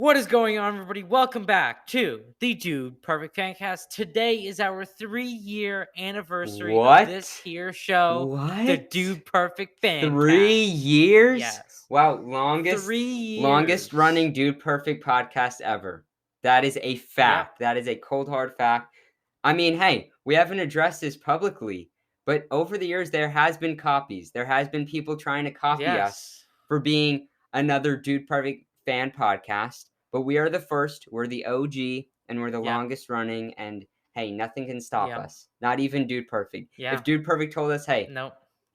What is going on, everybody? Welcome back to the Dude Perfect Fancast. Today is our 3-year anniversary of this here show, the What? Dude Perfect Fancast. 3 years? Yes. Wow, 3 years. longest running Dude Perfect podcast ever. That is a fact. That is a cold hard fact. I mean, hey, we haven't addressed this publicly, but over the years there has been copies. There has been people trying to copy us for being another Dude Perfect fan podcast. But we are the first, we're the OG, and we're the longest running, and hey, nothing can stop us. Not even Dude Perfect. If Dude Perfect told us, hey,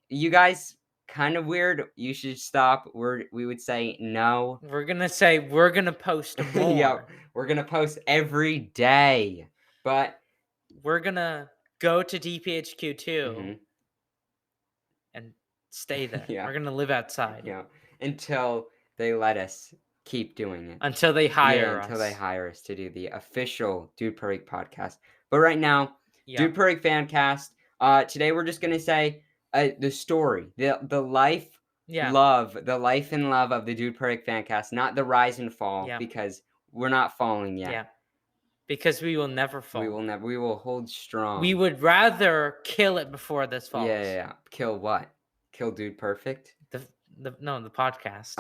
you guys kind of weird, you should stop, we would say no. We're gonna say we're gonna post more. Yeah, we're gonna post every day. But we're gonna go to DPHQ2 and stay there. We're gonna live outside. Yeah, until they let us keep doing it. Until they hire us. Until they hire us to do the official Dude Perfect podcast. But right now, Dude Perfect Fancast. Today we're just gonna say the story, the life, the life and love of the Dude Perfect Fancast, not the rise and fall, because we're not falling yet. Yeah. Because we will never fall. We will hold strong. We would rather kill it before this falls. Yeah. Kill what? Kill Dude Perfect? The podcast.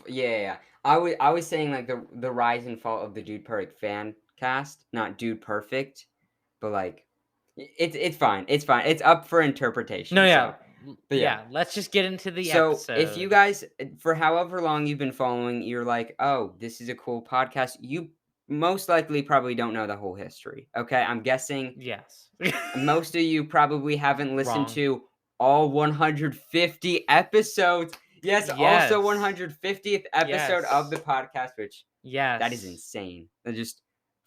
Yeah. I was saying like the rise and fall of the Dude Perfect fan cast, not Dude Perfect, but like it's fine. It's fine. It's up for interpretation. No, let's just get into the episode. So if you guys, for however long you've been following, you're like, oh, this is a cool podcast. You most likely probably don't know the whole history. Okay, I'm guessing. Yes. Most of you probably haven't listened to all 150 episodes. Yes, also 150th episode of the podcast, which that is insane. Just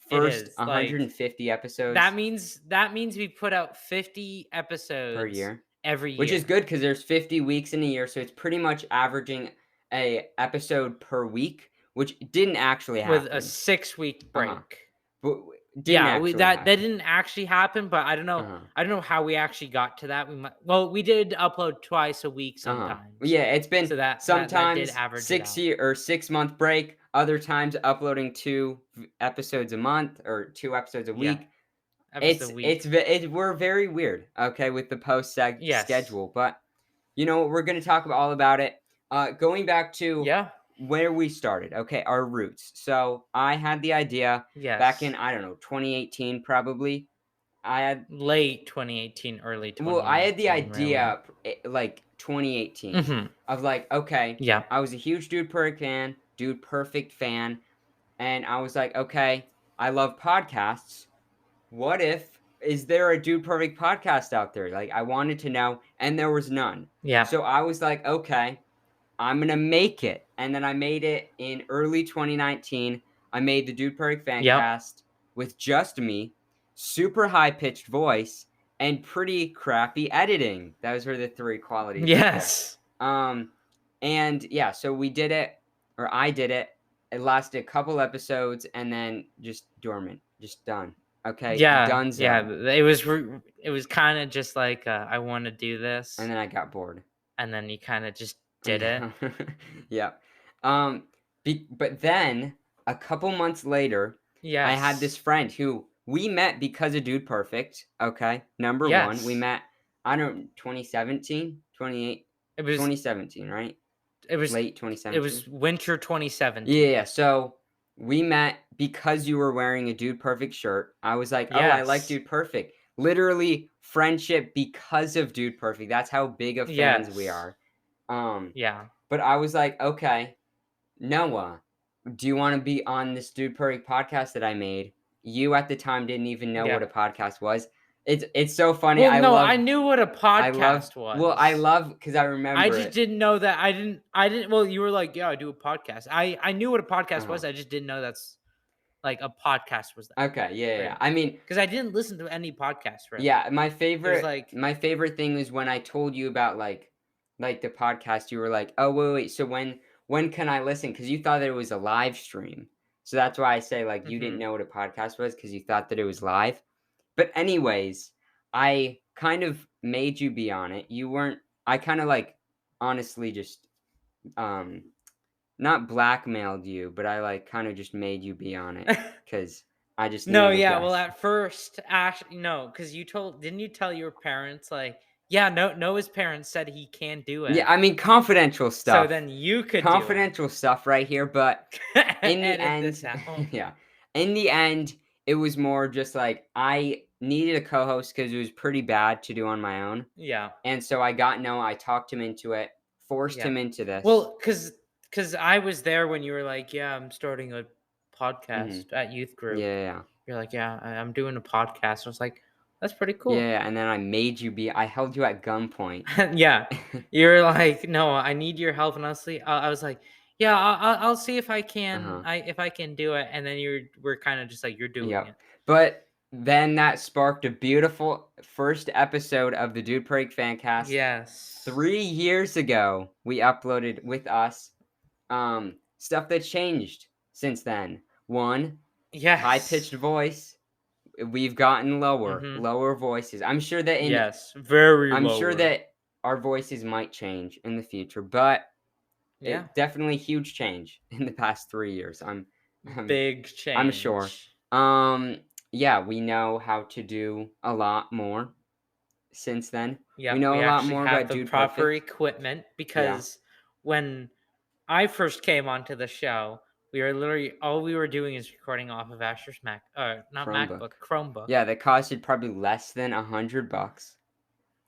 first 150 episodes. That means we put out 50 episodes per year. Every year. Which is good because there's 50 weeks in a year, so it's pretty much averaging a episode per week, which didn't actually happen. With a 6-week break. But that didn't actually happen, but I don't know. I don't know how we actually got to that. We did upload twice a week sometimes. Yeah, it's been sometimes that 6-month break. Other times uploading 2 episodes a month or 2 episodes a week. We're very weird, okay, with the post schedule, but you know we're going to talk all about it. Going back to where we started, okay, our roots. So I had the idea back in 2018 probably. I had late 2018, early 2019. Well, I had the idea like 2018 of like, okay, I was a huge Dude Perfect fan, and I was like, okay, I love podcasts. What is there a Dude Perfect podcast out there? Like, I wanted to know, and there was none. Yeah. So I was like, okay, I'm going to make it. And then I made it in early 2019. I made the Dude Perfect Fancast with just me, super high-pitched voice, and pretty crappy editing. Those were the 3 qualities. Yes. And yeah, so we did it, or I did it. It lasted a couple episodes, and then just dormant, just done. Okay. Dunzo. Yeah. It was kind of just like I want to do this, and then I got bored, and then you kind of just did it. Yeah. But then a couple months later, I had this friend who we met because of Dude Perfect. Okay, number one, we met. 2017, 28. It was 2017, right? It was late 2017. It was winter 2017. Yeah. So we met because you were wearing a Dude Perfect shirt. I was like, oh, I like Dude Perfect. Literally friendship because of Dude Perfect. That's how big of fans we are. But I was like, okay, Noah, do you want to be on this Dude Perfect podcast that I made? You at the time didn't even know what a podcast was. It's so funny. Well, I knew what a podcast was. Well, I love because I remember. I just didn't know that. I didn't. Well, you were like, yeah, I do a podcast. I knew what a podcast was. I just didn't know that's like a podcast was that. Okay, yeah. I mean, because I didn't listen to any podcasts. Really. Yeah, my favorite thing was when I told you about like the podcast. You were like, oh wait. So when can I listen? Because you thought that it was a live stream. So that's why I say like you didn't know what a podcast was because you thought that it was live. But anyways, I kind of made you be on it. You weren't. I kind of like honestly just not blackmailed you, but I like kind of just made you be on it because I just No, needed a yeah. Well, guest. at first, Ash, no, because didn't you tell your parents like, yeah, no, Noah's parents said he can do it, Yeah, I mean confidential so stuff. then you could do it. Confidential stuff right here, but in the Edit end, this out. yeah. In the end, it was more just like I needed a co-host because it was pretty bad to do on my own. Yeah, And so I got Noah, I talked him into it, forced yeah. him into this. Well, because I was there when you were like, yeah, I'm starting a Mhm. podcast at youth group. Yeah, yeah. You're like, yeah, I'm doing a podcast. I was like, that's pretty cool. Yeah, and then I held you at gunpoint. Yeah, you're like, no, I need your help. And honestly, I was like, yeah, I'll see if I can, Uh-huh. if I can do it. And then we're kind of just like, you're doing Yep. it. But then that sparked a beautiful first episode of the Dude Perfect Fancast. Yes. 3 years ago, we uploaded with us stuff that's changed since then. One, high-pitched Yes. voice. We've gotten Mm-hmm. lower voices. Yes. Very I'm sure lower. that our voices might change in the future, but Yeah. it definitely huge change in the past 3 years. I'm Big I'm sure. change. Yeah, we know how to do a lot more since then. We Yep. know We a lot actually more have about the Dude proper Perfect. equipment Yeah, because when I first came onto the show, we were literally all we were doing is recording off of Asher's not Chromebook. MacBook, Chromebook. Yeah, that costed probably less than $100,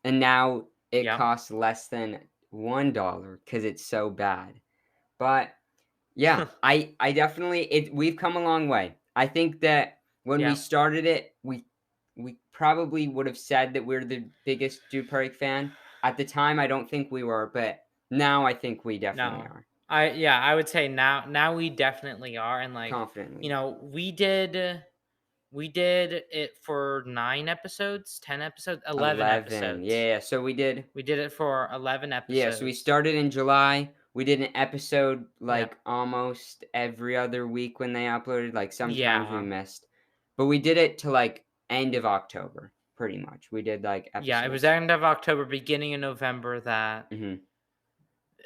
and now it Yep. costs less than $1 because it's so bad. But yeah, I definitely we've come a long way. I think that when we Yeah. started it, we probably would have said that we're the biggest Dude Perfect fan. At the time, I don't think we were, but now I think we definitely No. are. I would say now we definitely are, and like, Confidently. we did it for 9 episodes, 10 episodes, 11 11. episodes. Yeah, so we did. We did it for 11 Yeah, so we episodes. started in July. We did an episode Yeah. like almost every other week when they uploaded. Like sometimes we Yeah. missed, but we did it to like end of October, pretty much. We did like Yeah, it was episodes. end of October, beginning of November that Hmm.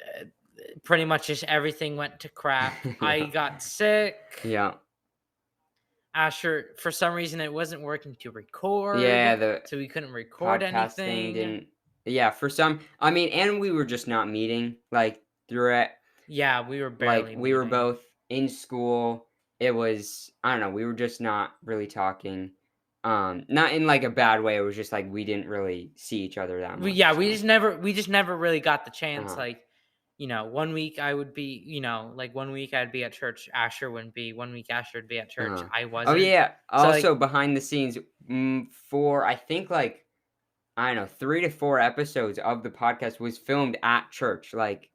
uh, pretty much just everything went to crap. I Yeah, got sick. yeah, Asher, for some reason, it wasn't working to yeah. record, The so we couldn't record podcasting anything. didn't. Yeah, for some. I mean, and we were just not meeting like through it. Yeah, we were Like barely we were meeting. both in school. It was I don't know. We were just not really talking. Not in like a bad way. It was just like we didn't really see each other that much. Yeah, So. we just never really got the chance. Uh-huh. Like, one week I would be, like 1 week I'd be at church. Asher wouldn't be. 1 week Asher would be at church. Uh-huh. I Oh wasn't. yeah. So like, Also behind the scenes, for I think like I don't know 3 to 4 episodes of the podcast was filmed at church, like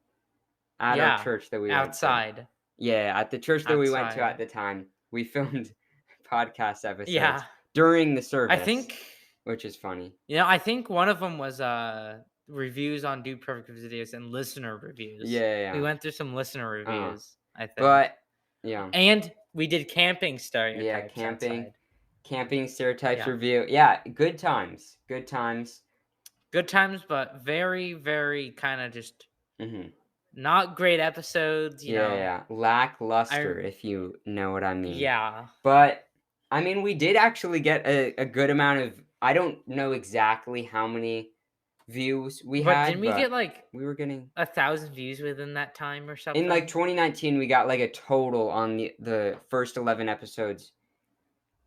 at our yeah, church that we went to. outside, Yeah, at the church that we went to outside. at the time, we filmed podcast Yeah, episodes during the I service, think. which is funny. I think one of them was reviews on Dude Perfect videos and listener Yeah, reviews. yeah, We yeah. went through some listener Uh, reviews, I think. but yeah, And we did camping yeah, stereotypes outside. camping stereotypes Yeah. review. Yeah, good times, good times. Good times, but very, very kind of just Hmm. not great episodes, Yeah, yeah, I lackluster, if you know what I mean. yeah. But I mean, we did actually get a good amount of. I don't know exactly how many views we But didn't had, we get but like we were getting 1,000 views within that time or in like something? 2019. We got like a total on the first 11 episodes.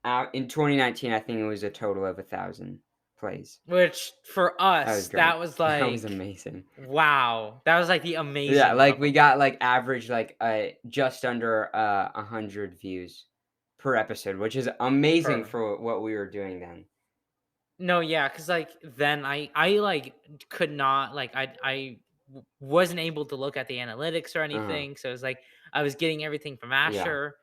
Out in 2019, I think it was a total of 1,000 plays. Which for That was us, great. that was That was like amazing. wow. That was like the Yeah, amazing like we level. got like average like just under 100 views per episode, which is amazing Per for what we were doing then. No, yeah, cause like, then I, like, could not, like, wasn't able to look at the analytics or Uh-huh. anything, so it was like, I was getting everything from Yeah. Asher,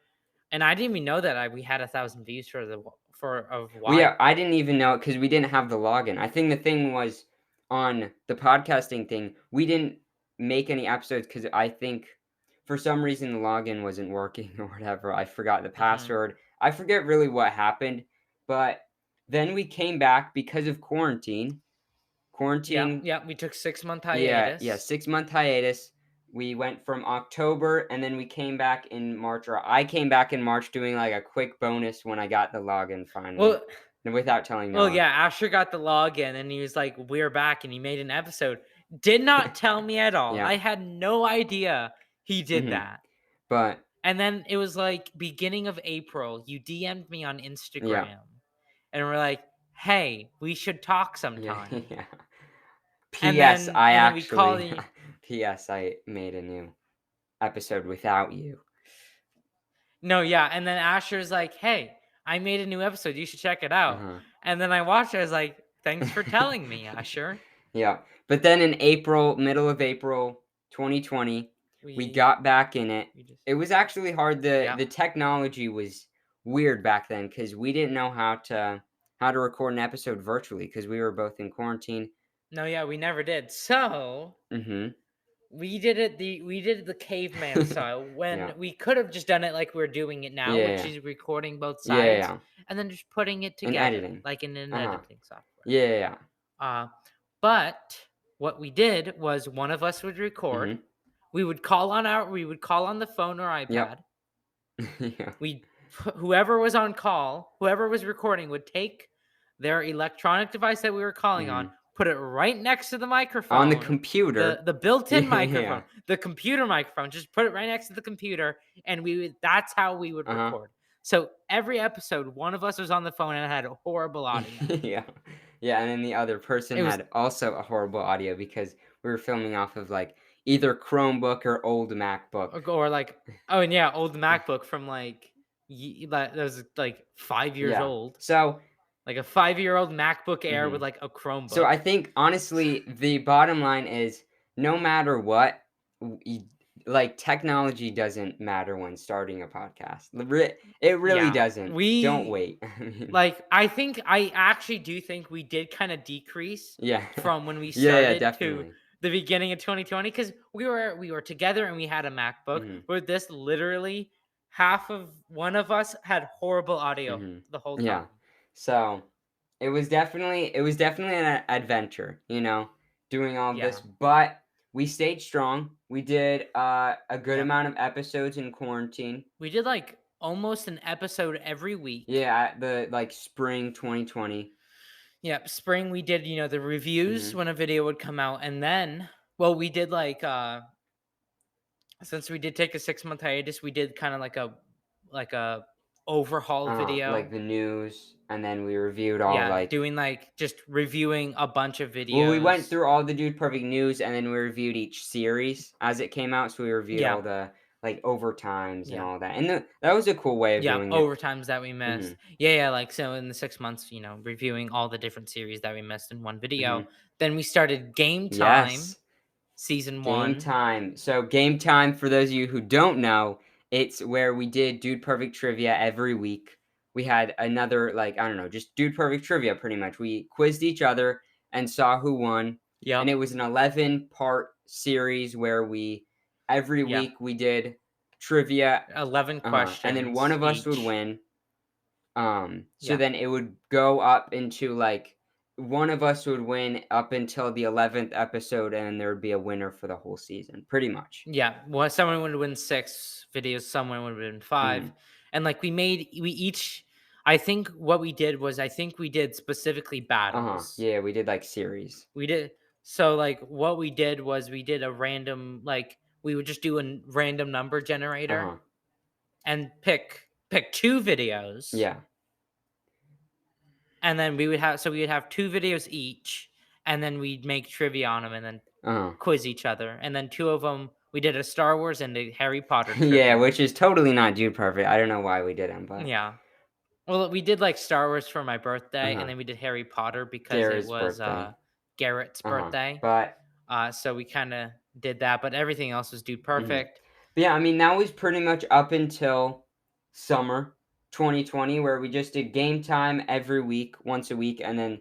and I didn't even know that we had 1,000 views for a Well, yeah, while. I didn't even know it because we didn't have the login. I think the thing was on the podcasting thing, we didn't make any episodes because I think for some reason the login wasn't working or whatever. I forgot the Mhm. password. I forget really what happened, but then we came back because of quarantine. Yep, Quarantine, yep, we took 6-month yeah, yeah, hiatus. 6 month hiatus. We went from October, and then we came back in March, or I came back in March doing like a quick bonus when I got the login finally, without telling Well, Noah. yeah, Asher got the login and he was like, "We're back," and he made an episode. Did not tell me at all. Yeah. I had no idea he did that. But And then it was like beginning of April, you DM'd me on Instagram and we're like, "Hey, we should talk sometime." yeah. And P.S. then I and then we called actually. you. P.S. I made a new episode without you. No, yeah, and then Asher's like, "Hey, I made a new episode. You should check it out." Uh-huh. And then I watched it. I was like, "Thanks for telling me, Asher." Yeah. But then in April, middle of April 2020, we got back in it. It was actually hard. The technology was weird back then because we didn't know how to record an episode virtually because we were both in quarantine. No, yeah, we never did. So we did it the caveman style when we could have just done it like we're doing it now, which is recording both sides and then just putting it together, editing. like in an editing software. Yeah. But what we did was one of us would record. We would call on the phone or iPad. Whoever was on call, whoever was recording would take their electronic device that we were calling on, put it right next to the microphone. On the computer. The built-in microphone. The computer microphone. Just put it right next to the computer, and that's how we would record. So every episode, one of us was on the phone and had a horrible audio. Yeah, and then the other person had also a horrible audio because we were filming off of like either Chromebook or old MacBook. Or like, oh, and yeah, old MacBook from like that was like 5 years old. So like a 5-year-old MacBook Air with like a Chromebook. So I think honestly, the bottom line is no matter what, like technology doesn't matter when starting a podcast. It really doesn't. Don't wait. I actually do think we did kind of decrease from when we started to the beginning of 2020 because we were together and we had a MacBook. But this literally half of one of us had horrible audio the whole time. Yeah. So it was definitely an adventure, doing all this, but we stayed strong. We did a good amount of episodes in quarantine. We did like almost an episode every week. Yeah, the like spring 2020. Yeah, spring we did, the reviews when a video would come out, and then we did like since we did take a 6-month hiatus, we did kind of like a overhaul video, like the news, and then we reviewed all doing like just reviewing a bunch of videos. Well, we went through all the Dude Perfect news, and then we reviewed each series as it came out. So we reviewed all the like overtimes and all that, and that was a cool way of doing overtimes that we missed. Like so in the 6 months, reviewing all the different series that we missed in one video. Then we started Game Time. Season 1. Game Time. So Game Time, for those of you who don't know, it's where we did Dude Perfect trivia every week. We had another, just Dude Perfect trivia, pretty much. We quizzed each other and saw who won. Yeah. And it was an 11-part series where every week we did trivia. 11 questions. And then one of us would win. So then it would go up into one of us would win up until the 11th episode, and there would be a winner for the whole season, pretty much. Yeah, well, someone would win 6 videos, someone would win 5, and I think what we did was we did specifically battles. Yeah, we did series. We did so what we did was we did a random we would just do a random number generator and pick 2 videos. Yeah. And then we would have 2 videos each, and then we'd make trivia on them and then quiz each other. And then 2 of them, we did a Star Wars and a Harry Potter trivia. Yeah, which is totally not Dude Perfect. I don't know why we did them, but yeah. Well, we did Star Wars for my birthday, and then we did Harry Potter because it was Garrett's birthday. But so we kind of did that, but everything else was Dude Perfect. But yeah, I mean that was pretty much up until summer 2020, where we just did Game Time every week, once a week, and then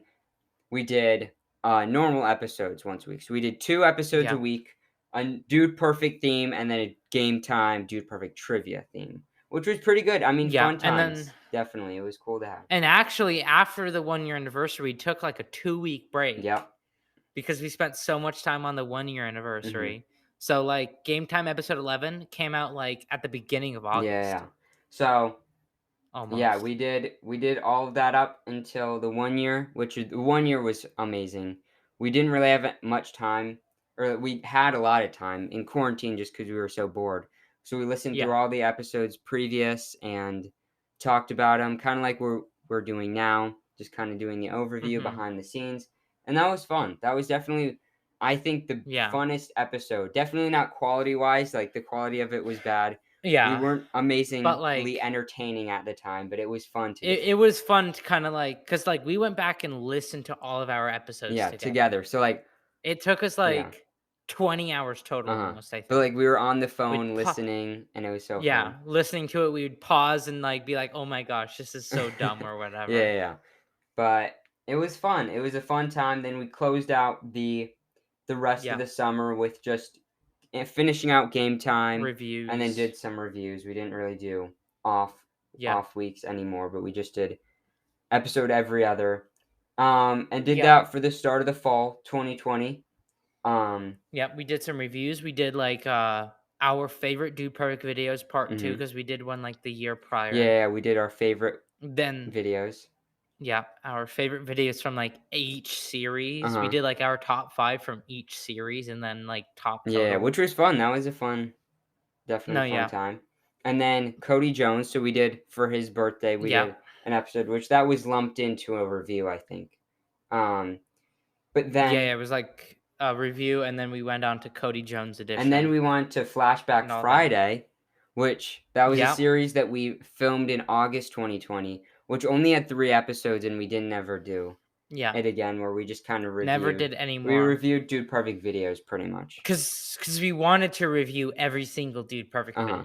we did normal episodes once a week. So we did 2 episodes a week, a Dude Perfect theme, and then a Game Time Dude Perfect trivia theme, which was pretty good. I mean, fun times. And then, definitely, it was cool to have. And actually, after the 1-year anniversary, we took a 2-week break. Yep. Because we spent so much time on the 1-year anniversary. So like Game Time episode 11 came out like at the beginning of August. Yeah. So almost. Yeah, we did all of that up until the 1 year, which the 1 year was amazing. We didn't really have much time, or we had a lot of time in quarantine just because we were so bored. So we listened through all the episodes previous and talked about them, kind of like we're doing now, just kind of doing the overview behind the scenes, and that was fun. That was definitely, I think, the funnest episode. Definitely not quality wise, like the quality of it was bad. We weren't amazingly entertaining at the time, but it was fun to do. It was fun to kind of like, because like we went back and listened to all of our episodes together. So like it took us like 20 hours total almost, I think. But like we were on the phone listening, and it was so fun. Listening to it, we would pause and like be like, oh my gosh, this is so dumb or whatever. Yeah. But it was fun. It was a fun time. Then we closed out the rest of the summer with just finishing out Game Time reviews, and then did some reviews. We didn't really do off weeks anymore, but we just did episode every other, and did that for the start of the fall 2020. We did some reviews. We did like our favorite Dude Perfect videos part 2, because we did one like the year prior. Yeah, we did our favorite videos. Yeah, our favorite videos from like each series. We did like our top 5 from each series, and then like top total. Yeah, which was fun. That was a definitely fun time. And then Cody Jones, so we did for his birthday, we did an episode, which that was lumped into a review, I think. But then it was like a review, and then we went on to Cody Jones edition. And then we went to Flashback Friday, which that was a series that we filmed in August 2020, which only had 3 episodes, and we didn't ever do it again, where we just kind of reviewed. Never did any more. We reviewed Dude Perfect videos pretty much. Because we wanted to review every single Dude Perfect video.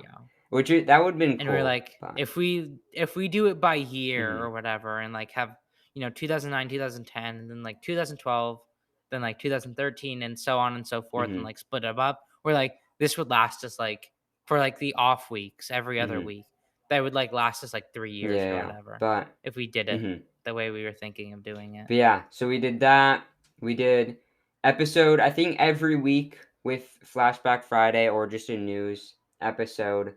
Which that would have been cool. And we're like, if we do it by year or whatever, and like have 2009, 2010, and then like 2012, then like 2013, and so on and so forth, and like split it up, we're like, this would last us like for like the off weeks every other week. That would like last us like 3 years or whatever. But if we did it the way we were thinking of doing it. But so we did that. We did episode, I think, every week with Flashback Friday or just a news episode.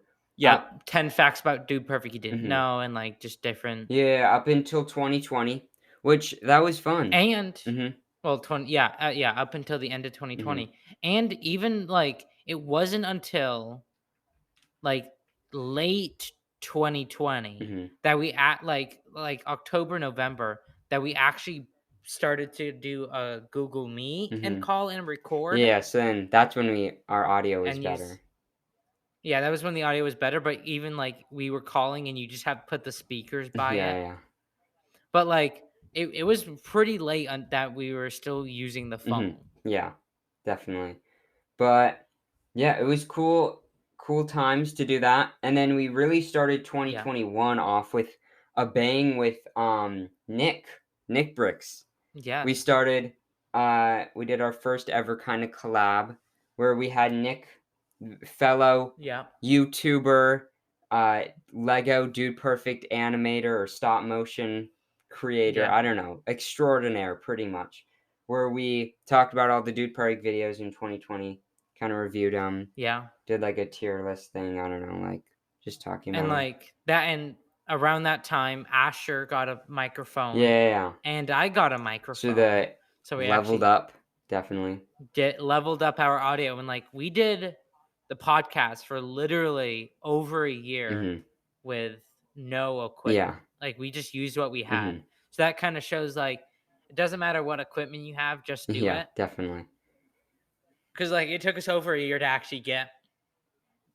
10 facts about Dude Perfect you didn't know, and like just different. Up until 2020, which that was fun. And well, up until the end of 2020, and even like it wasn't until like late 2020 that we at like October, November, that we actually started to do a Google Meet and call and record. So then that's when our audio was better. That was when the audio was better, but even like we were calling and you just have to put the speakers by it. But like it was pretty late that we were still using the phone. Yeah, definitely. But yeah, it was cool times to do that. And then we really started 2021 off with a bang with Nick Bricks. Yeah. We started we did our first ever kind of collab where we had Nick, fellow YouTuber, Lego Dude Perfect animator or stop motion creator, I don't know, extraordinaire pretty much, where we talked about all the Dude Perfect videos in 2020, kind of reviewed them. Did like a tier list thing, I don't know, like just talking about and like that. And around that time, Asher got a microphone. And I got a microphone. So we leveled up, definitely. Leveled up our audio, and like we did the podcast for literally over a year with no equipment. Like we just used what we had. So that kind of shows like it doesn't matter what equipment you have, just do it. Yeah, definitely. Because like it took us over a year to actually get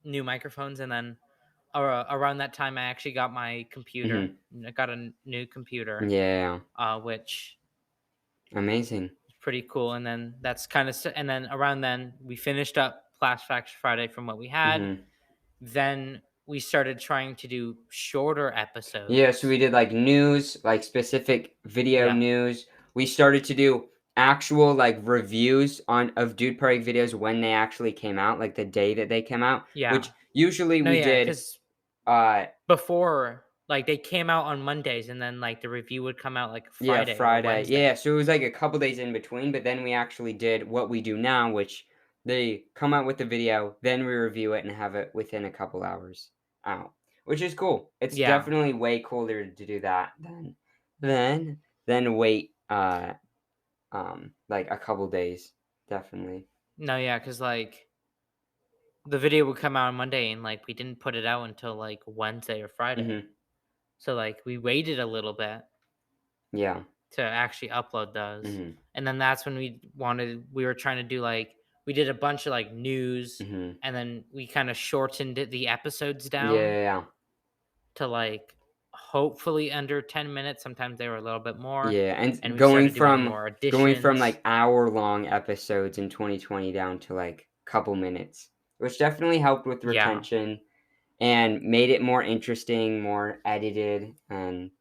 new microphones, and then around that time I actually got my computer. I got a new computer. Which amazing. Pretty cool. And then that's kind of and then around then we finished up Flashback Friday from what we had. Then we started trying to do shorter episodes. So we did like news, like specific video news. We started to do actual like reviews of Dude Perfect videos when they actually came out, like the day that they came out. Which usually we did before, like they came out on Mondays, and then like the review would come out like Friday. So it was like a couple days in between, but then we actually did what we do now, which They come out with the video, then we review it and have it within a couple hours out, which is cool. It's definitely way cooler to do that than wait like a couple days. Definitely. No, yeah, because like the video would come out on Monday and like we didn't put it out until like Wednesday or Friday. So like we waited a little bit. Yeah. To actually upload those. And then that's when we were trying to do like we did a bunch of like news and then we kind of shortened the episodes down. Yeah. To like hopefully under 10 minutes. Sometimes they were a little bit more. Yeah, and we going started doing from more additions. like hour-long episodes in 2020 down to like a couple minutes, which definitely helped with retention and made it more interesting, more edited and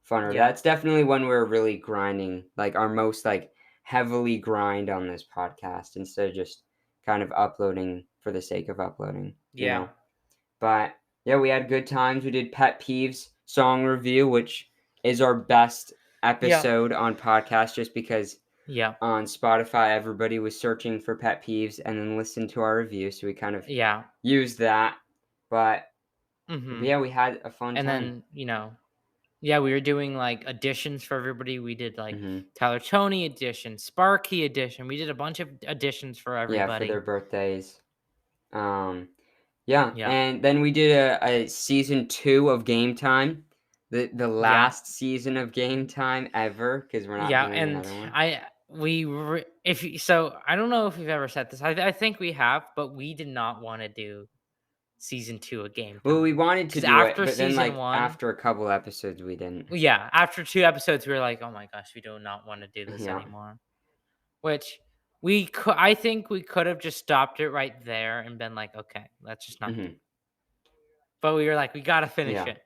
funner. That's definitely when we're really grinding, like our most like heavily grind on this podcast instead of just kind of uploading for the sake of uploading. You know? But yeah, we had good times. We did Pet Peeves song review, which is our best episode on podcast just because on Spotify everybody was searching for pet peeves and then listened to our review, so we kind of used that. But yeah, we had a fun time. And then we were doing like additions for everybody. We did like Tyler Tony edition, Sparky edition. We did a bunch of additions for everybody. Yeah, for their birthdays. And then we did a season 2 of Game Time, the last season of Game Time ever, because we're not doing another one. I don't know if we've ever said this. I think we have, but we did not want to do season 2 of Game Time. Well, we wanted to do it, but then like after a couple episodes, we didn't. Yeah, after 2 episodes, we were like, oh my gosh, we do not want to do this anymore. Which I think we could have just stopped it right there and been like, okay, let's just not do it. But we were like, we got to finish it.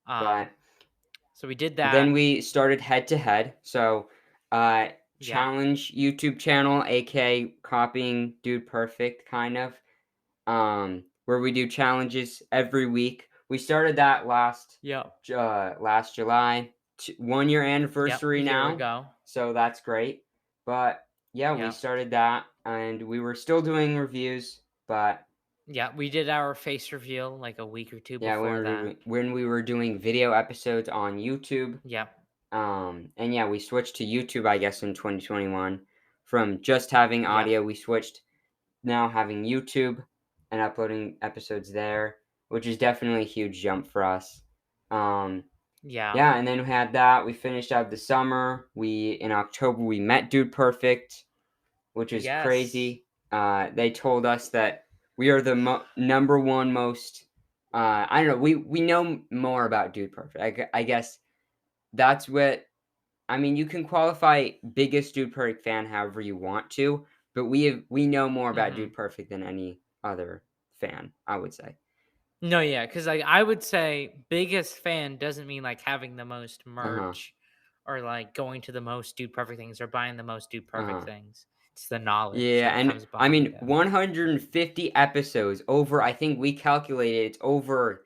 So we did that. Then we started head to head. So challenge YouTube channel, aka copying Dude Perfect, kind of, where we do challenges every week. We started that last July. 1 year anniversary now. Here we go. So that's great. But we started that, and we were still doing reviews, but we did our face reveal like a week or two before that. When we were doing video episodes on YouTube. And we switched to YouTube, I guess, in 2021. From just having audio, we switched now having YouTube and uploading episodes there, which is definitely a huge jump for us. And then we had that. We finished out the summer. In October, we met Dude Perfect, which is crazy. They told us that we are the number one most. I don't know. We know more about Dude Perfect. I guess that's what. I mean, you can qualify biggest Dude Perfect fan however you want to, but we know more about Dude Perfect than any other fan, I would say. No, because like I would say biggest fan doesn't mean like having the most merch or like going to the most Dude Perfect things or buying the most Dude Perfect things. It's the knowledge. Yeah, and I mean, 150 episodes over. I think we calculated it's over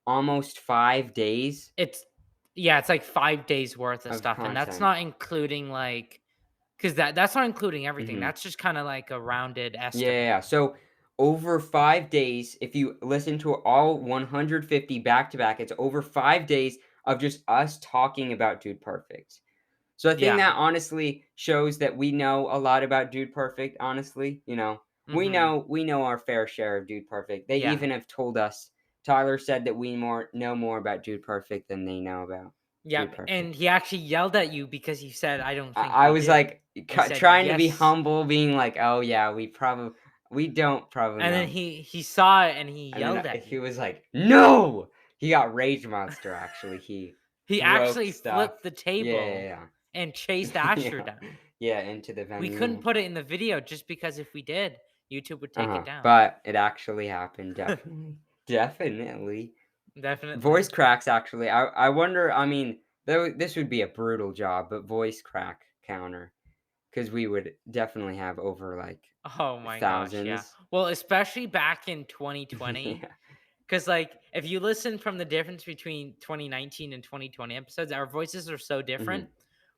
almost 5 days. It's like 5 days worth of stuff, and that's not including like because that's not including everything. That's just kind of like a rounded estimate. Yeah. So over 5 days, if you listen to all 150 back to back, it's over 5 days of just us talking about Dude Perfect. So I think that honestly shows that we know a lot about Dude Perfect. Honestly, we know our fair share of Dude Perfect. They even have told us. Tyler said that we know more about Dude Perfect than they know about. Yeah, and he actually yelled at you because he said, "I don't think." I was like trying to be humble, being like, "Oh yeah, we don't probably." And then he saw it and he yelled at you. He was like, "No!" He got rage monster. Actually, he actually flipped the table and chased Asher down. Yeah, into the venue. We couldn't put it in the video just because if we did, YouTube would take it down. But it actually happened. Definitely. Voice cracks, actually. I wonder, I mean, this would be a brutal job, but voice crack counter. Because we would definitely have over like thousands. Gosh, yeah. Well, especially back in 2020. Because like if you listen from the difference between 2019 and 2020 episodes, our voices are so different.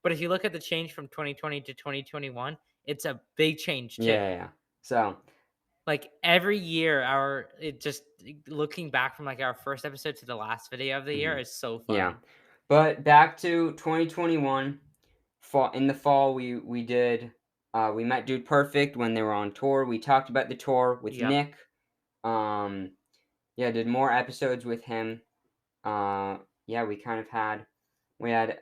But if you look at the change from 2020 to 2021, it's a big change too. Yeah. So, like every year, looking back from like our first episode to the last video of the year is so funny. Yeah, but back to 2021. In the fall, we did. We met Dude Perfect when they were on tour. We talked about the tour with Nick. Did more episodes with him. We had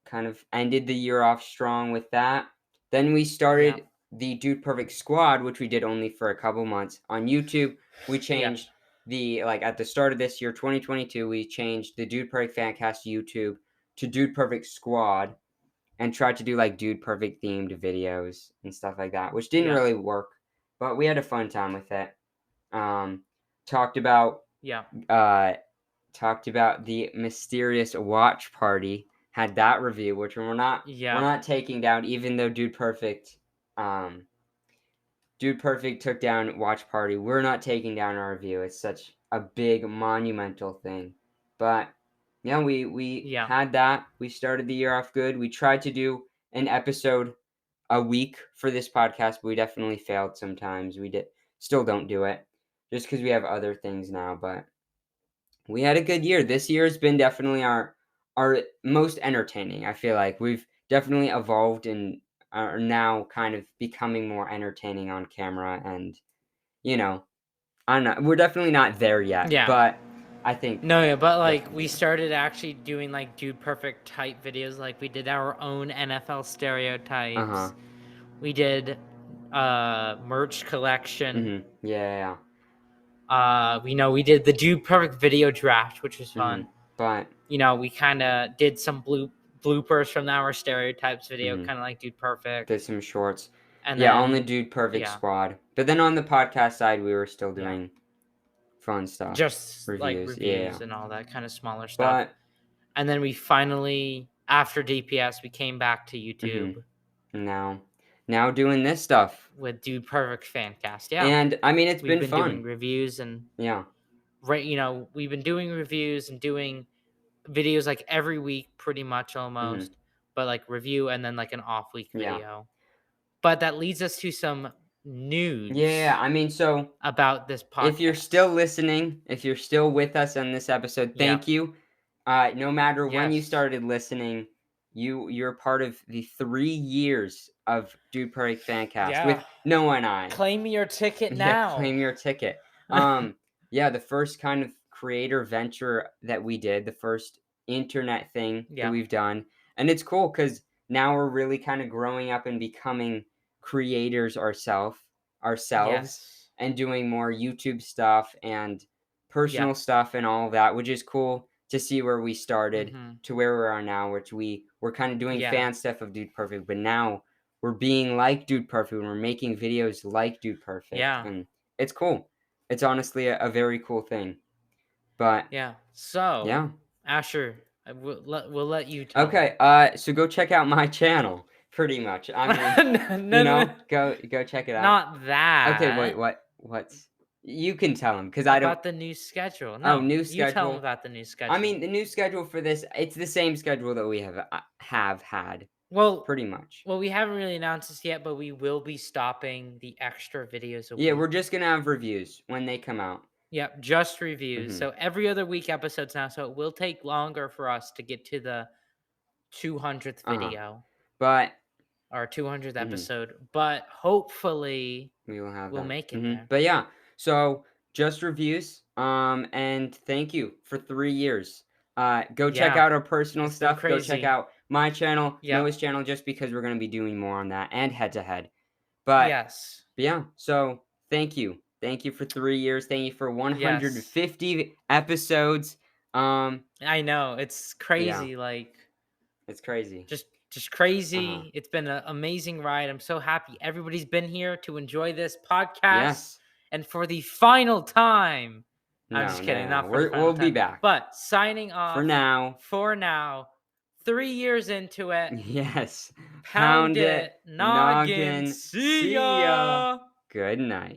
kind of ended the year off strong with that. Then we started the Dude Perfect Squad, which we did only for a couple months on YouTube. We changed at the start of this year, 2022, we changed the Dude Perfect Fancast YouTube to Dude Perfect Squad and tried to do like Dude Perfect themed videos and stuff like that, which didn't really work, but we had a fun time with it. Talked about the mysterious watch party. Had that review, which we're not taking down, even though Dude Perfect took down Watch Party. We're not taking down our review. It's such a big monumental thing. But yeah, we had that. We started the year off good. We tried to do an episode a week for this podcast, but we definitely failed sometimes. We still don't do it just because we have other things now, but we had a good year. This year has been definitely our most entertaining. I feel like we've definitely evolved and are now kind of becoming more entertaining on camera. And I'm not. We're definitely not there yet. Yeah. But I think but we started actually doing like Dude Perfect type videos. Like we did our own NFL stereotypes. We did merch collection. Yeah. We did the Dude Perfect video draft, which was fun. But we kind of did some bloopers from our stereotypes video, kind of like Dude Perfect. Did some shorts. And on the Dude Perfect squad. But then on the podcast side, we were still doing fun stuff. Just reviews and all that kind of smaller stuff. And then we finally, after DPS, we came back to YouTube. Now doing this stuff with Dude Perfect Fancast. Yeah. And I mean, we've been fun. Doing reviews and right. We've been doing reviews and doing videos like every week, pretty much almost. But like review and then like an off week video. But that leads us to some news. Yeah, I mean, so about this podcast. If you're still listening, if you're still with us on this episode, thank you. No matter when you started listening, you're part of the 3 years of Dude Perfect Fancast with Noah and I. Claim your ticket now. Claim your ticket. The first kind of creator venture that we did, the first internet thing that we've done. And it's cool because now we're really kind of growing up and becoming creators ourselves and doing more YouTube stuff and personal stuff and all of that, which is cool to see where we started to where we are now, which we're kind of doing fan stuff of Dude Perfect, but now we're being like Dude Perfect and we're making videos like Dude Perfect. And it's cool. It's honestly a very cool thing. But Asher, we'll let you tell. Okay, so go check out my channel. Pretty much. I mean, go check it out. Not that. Okay, wait, what's? You can tell him because I don't. About the new schedule. No, new schedule. You tell him about the new schedule. I mean, the new schedule for this, it's the same schedule that we have had. Well, pretty much. Well, we haven't really announced this yet, but we will be stopping the extra videos. We're just gonna have reviews when they come out. Yep, just reviews. So every other week episodes now. So it will take longer for us to get to the 200th video. But our 200th episode, but hopefully we'll make it there. But so just reviews. And thank you for 3 years. Go check out our personal stuff. Go check out my channel, Noah's channel, just because we're gonna be doing more on that and head to head. But so thank you for 3 years. Thank you for 150 episodes. I know it's crazy. It's crazy. Just crazy. It's been an amazing ride. I'm so happy everybody's been here to enjoy this podcast. Yes. And for the final time. I'm just kidding. Not for the final we'll time. Be back. But signing off. For now. 3 years into it. Yes. Pound it. Noggin. See ya. Good night.